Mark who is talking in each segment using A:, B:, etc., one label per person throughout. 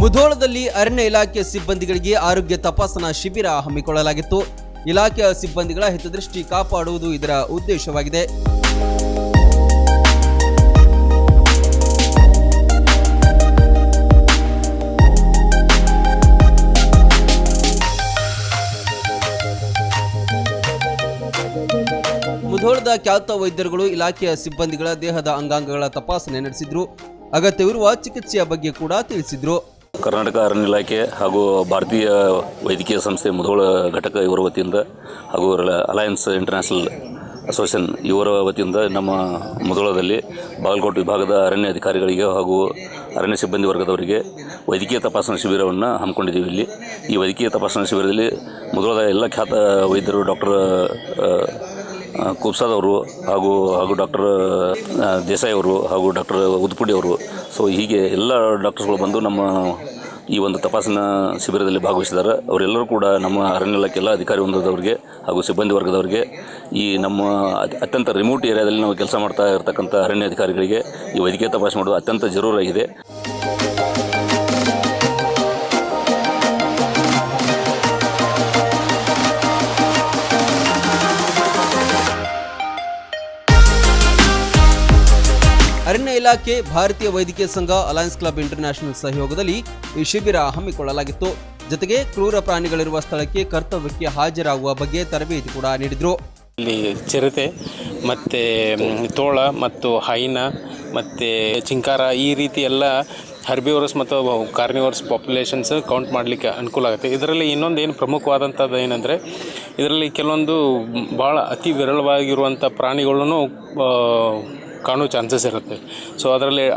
A: ಮುಧೋಳದಲ್ಲಿ ಅರಣ್ಯ ಇಲಾಖೆ ಸಿಬ್ಬಂದಿಗಳಿಗೆ ಆರೋಗ್ಯ ತಪಾಸಣಾ ಶಿಬಿರ ಹಮ್ಮಿಕೊಳ್ಳಲಾಗಿತ್ತು. ಇಲಾಖೆಯ ಸಿಬ್ಬಂದಿಗಳ ಹಿತದೃಷ್ಟಿ ಕಾಪಾಡುವುದು ಇದರ ಉದ್ದೇಶವಾಗಿದೆ. ಮುಧೋಳದ ಖ್ಯಾತ ವೈದ್ಯರುಗಳು ಇಲಾಖೆಯ ಸಿಬ್ಬಂದಿಗಳ ದೇಹದ ಅಂಗಾಂಗಗಳ ತಪಾಸಣೆ ನಡೆಸಿದ್ರು. ಅಗತ್ಯವಿರುವ ಚಿಕಿತ್ಸೆಯ ಬಗ್ಗೆ ಕೂಡ ತಿಳಿಸಿದ್ರು.
B: ಕರ್ನಾಟಕ ಅರಣ್ಯ ಇಲಾಖೆ ಹಾಗೂ ಭಾರತೀಯ ವೈದ್ಯಕೀಯ ಸಂಸ್ಥೆ ಮುಧೋಳ ಘಟಕ ಇವರ ವತಿಯಿಂದ ಹಾಗೂ ಅಲಯನ್ಸ್ ಇಂಟರ್ನ್ಯಾಷನಲ್ ಅಸೋಸಿಯೇಷನ್ ಇವರ ವತಿಯಿಂದ ನಮ್ಮ ಮುಧೋಳದಲ್ಲಿ ಬಾಗಲಕೋಟೆ ವಿಭಾಗದ ಅರಣ್ಯ ಅಧಿಕಾರಿಗಳಿಗೆ ಹಾಗೂ ಅರಣ್ಯ ಸಿಬ್ಬಂದಿ ವರ್ಗದವರಿಗೆ ವೈದ್ಯಕೀಯ ತಪಾಸಣಾ ಶಿಬಿರವನ್ನು ಹಮ್ಮಿಕೊಂಡಿದ್ದೀವಿ. ಇಲ್ಲಿ ಈ ವೈದ್ಯಕೀಯ ತಪಾಸಣಾ ಶಿಬಿರದಲ್ಲಿ ಮುಧೋಳದ ಎಲ್ಲ ಖ್ಯಾತ ವೈದ್ಯರು ಡಾಕ್ಟರ್ ಕುಬ್ಸಾದವರು ಹಾಗೂ ಡಾಕ್ಟರ್ ದೇಸಾಯಿ ಅವರು ಹಾಗೂ ಡಾಕ್ಟರ್ ಉದ್ಪುಡಿ ಅವರು, ಸೊ ಹೀಗೆ ಎಲ್ಲ ಡಾಕ್ಟರ್ಸ್ಗಳು ಬಂದು ನಮ್ಮ ಈ ಒಂದು ತಪಾಸಣಾ ಶಿಬಿರದಲ್ಲಿ ಭಾಗವಹಿಸಿದ್ದಾರೆ. ಅವರೆಲ್ಲರೂ ಕೂಡ ನಮ್ಮ ಅರಣ್ಯ ಇಲಾಖೆ ಎಲ್ಲ ಅಧಿಕಾರಿ ವೃಂದದವರಿಗೆ ಹಾಗೂ ಸಿಬ್ಬಂದಿ ವರ್ಗದವರಿಗೆ, ಈ ನಮ್ಮ ಅತ್ಯಂತ ರಿಮೋಟ್ ಏರಿಯಾದಲ್ಲಿ ನಾವು ಕೆಲಸ ಮಾಡ್ತಾ ಇರತಕ್ಕಂಥ ಅರಣ್ಯ ಅಧಿಕಾರಿಗಳಿಗೆ ಈ ವೈದ್ಯಕೀಯ ತಪಾಸಣೆ ಮಾಡೋದು ಅತ್ಯಂತ ಜರೂರಾಗಿದೆ.
A: ಅರಣ್ಯ ಇಲಾಖೆ, ಭಾರತೀಯ ವೈದ್ಯಕೀಯ ಸಂಘ, ಅಲಯನ್ಸ್ ಕ್ಲಬ್ ಇಂಟರ್ನ್ಯಾಷನಲ್ ಸಹಯೋಗದಲ್ಲಿ ಈ ಶಿಬಿರ ಹಮ್ಮಿಕೊಳ್ಳಲಾಗಿತ್ತು. ಜೊತೆಗೆ ಕ್ರೂರ ಪ್ರಾಣಿಗಳಿರುವ ಸ್ಥಳಕ್ಕೆ ಕರ್ತವ್ಯಕ್ಕೆ ಹಾಜರಾಗುವ ಬಗ್ಗೆ ತರಬೇತಿ ಕೂಡ ನೀಡಿದರು.
C: ಇಲ್ಲಿ ಚಿರತೆ ಮತ್ತು ತೋಳ ಮತ್ತು ಹೈನ ಮತ್ತು ಚಿಂಕಾರ ಈ ರೀತಿ ಎಲ್ಲ ಹರ್ಬಿವರಸ್ ಮತ್ತು ಕಾರ್ನಿವರ್ಸ್ ಪಾಪ್ಯುಲೇಷನ್ಸ್ ಕೌಂಟ್ ಮಾಡಲಿಕ್ಕೆ ಅನುಕೂಲ ಆಗುತ್ತೆ. ಇದರಲ್ಲಿ ಇನ್ನೊಂದು ಏನು ಪ್ರಮುಖವಾದಂಥದ್ದು ಏನಂದರೆ, ಇದರಲ್ಲಿ ಕೆಲವೊಂದು ಭಾಳ ಅತಿ ವಿರಳವಾಗಿರುವಂಥ ಪ್ರಾಣಿಗಳನ್ನು ಕಾಣೋ ಚಾನ್ಸಸ್ ಇರುತ್ತೆ. ಸೊ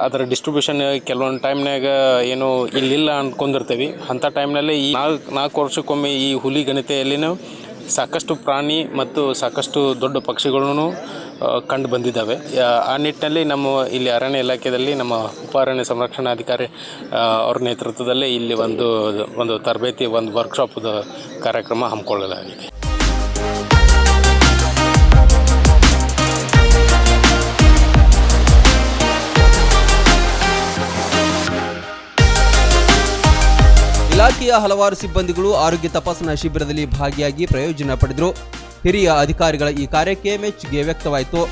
C: ಅದರ ಡಿಸ್ಟ್ರಿಬ್ಯೂಷನ್ ಕೆಲವೊಂದು ಟೈಮ್ನಾಗ ಏನು ಇಲ್ಲಿಲ್ಲ ಅಂದ್ಕೊಂಡಿರ್ತೀವಿ. ಅಂಥ ಟೈಮ್ನಲ್ಲಿ ಈ ನಾಲ್ಕು ವರ್ಷಕ್ಕೊಮ್ಮೆ ಈ ಹುಲಿ ಗಣತೆಯಲ್ಲಿನೂ ಸಾಕಷ್ಟು ಪ್ರಾಣಿ ಮತ್ತು ಸಾಕಷ್ಟು ದೊಡ್ಡ ಪಕ್ಷಿಗಳನ್ನು ಕಂಡು ಬಂದಿದ್ದಾವೆ. ಆ ನಿಟ್ಟಿನಲ್ಲಿ ನಮ್ಮ ಇಲ್ಲಿ ಅರಣ್ಯ ಇಲಾಖೆಯಲ್ಲಿ ನಮ್ಮ ಉಪ ಅರಣ್ಯ ಸಂರಕ್ಷಣಾಧಿಕಾರಿ ಅವ್ರ ನೇತೃತ್ವದಲ್ಲೇ ಇಲ್ಲಿ ಒಂದು ತರಬೇತಿ, ಒಂದು ವರ್ಕ್ಶಾಪ್ದ ಕಾರ್ಯಕ್ರಮ ಹಮ್ಮಿಕೊಳ್ಳಲಾಗಿದೆ.
A: ಇಲಾಖೆಯ ಹಲವಾರು ಸಿಬ್ಬಂದಿಗಳು ಆರೋಗ್ಯ ತಪಾಸಣಾ ಶಿಬಿರದಲ್ಲಿ ಭಾಗಿಯಾಗಿ ಪ್ರಯೋಜನ ಪಡೆದರು. ಹಿರಿಯ ಅಧಿಕಾರಿಗಳ ಈ ಕಾರ್ಯಕ್ಕೆ ಮೆಚ್ಚುಗೆ ವ್ಯಕ್ತವಾಯಿತು.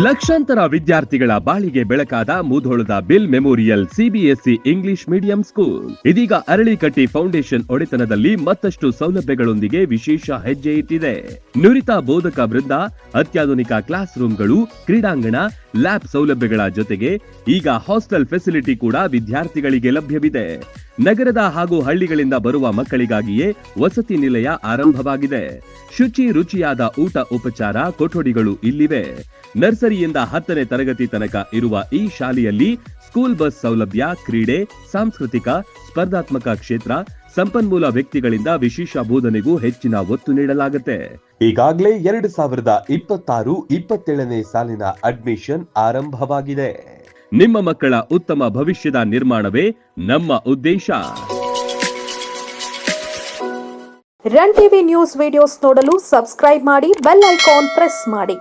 D: ಲಕ್ಷಾಂತರ ವಿದ್ಯಾರ್ಥಿಗಳ ಬಾಳಿಗೆ ಬೆಳಕಾದ ಮುಧೋಳದ Bill memorial CBSE English medium school ಇದೀಗ ಅರಳಿಕಟ್ಟಿ ಫೌಂಡೇಶನ್ ಒಡೆತನದಲ್ಲಿ ಮತ್ತಷ್ಟು ಸೌಲಭ್ಯಗಳೊಂದಿಗೆ ವಿಶೇಷ ಹೆಜ್ಜೆ ಇಟ್ಟಿದೆ. ನುರಿತ ಬೋಧಕ ವೃಂದ, ಅತ್ಯಾಧುನಿಕ ಕ್ಲಾಸ್ ರೂಮ್ಗಳು, ಕ್ರೀಡಾಂಗಣ, ಲ್ಯಾಬ್ ಸೌಲಭ್ಯಗಳ ಜೊತೆಗೆ ಈಗ ಹಾಸ್ಟೆಲ್ ಫೆಸಿಲಿಟಿ ಕೂಡ ವಿದ್ಯಾರ್ಥಿಗಳಿಗೆ ಲಭ್ಯವಿದೆ. ನಗರದ ಹಾಗೂ ಹಳ್ಳಿಗಳಿಂದ ಬರುವ ಮಕ್ಕಳಿಗಾಗಿಯೇ ವಸತಿ ನಿಲಯ ಆರಂಭವಾಗಿದೆ. ಶುಚಿ ರುಚಿಯಾದ ಊಟ ಉಪಚಾರ ಕೊಠಡಿಗಳು ಇಲ್ಲಿವೆ. ನರ್ಸರಿಯಿಂದ 10ನೇ ತರಗತಿ ತನಕ ಇರುವ ಈ ಶಾಲೆಯಲ್ಲಿ ಸ್ಕೂಲ್ ಬಸ್ ಸೌಲಭ್ಯ, ಕ್ರೀಡೆ, ಸಾಂಸ್ಕೃತಿಕ, ಸ್ಪರ್ಧಾತ್ಮಕ ಕ್ಷೇತ್ರ, ಸಂಪನ್ಮೂಲ ವ್ಯಕ್ತಿಗಳಿಂದ ವಿಶೇಷ ಬೋಧನೆಗೂ ಹೆಚ್ಚಿನ ಒತ್ತು ನೀಡಲಾಗುತ್ತೆ. ಈಗಾಗಲೇ 2026-27ನೇ ಸಾಲಿನ ಅಡ್ಮಿಷನ್ ಆರಂಭವಾಗಿದೆ. ನಿಮ್ಮ ಮಕ್ಕಳ ಉತ್ತಮ ಭವಿಷ್ಯದ ನಿರ್ಮಾಣವೇ ನಮ್ಮ ಉದ್ದೇಶ.
E: ರನ್ ಟಿವಿ ನ್ಯೂಸ್ ವಿಡಿಯೋಸ್ ನೋಡಲು ಸಬ್ಸ್ಕ್ರೈಬ್ ಮಾಡಿ, ಬೆಲ್ ಐಕಾನ್ ಪ್ರೆಸ್ ಮಾಡಿ.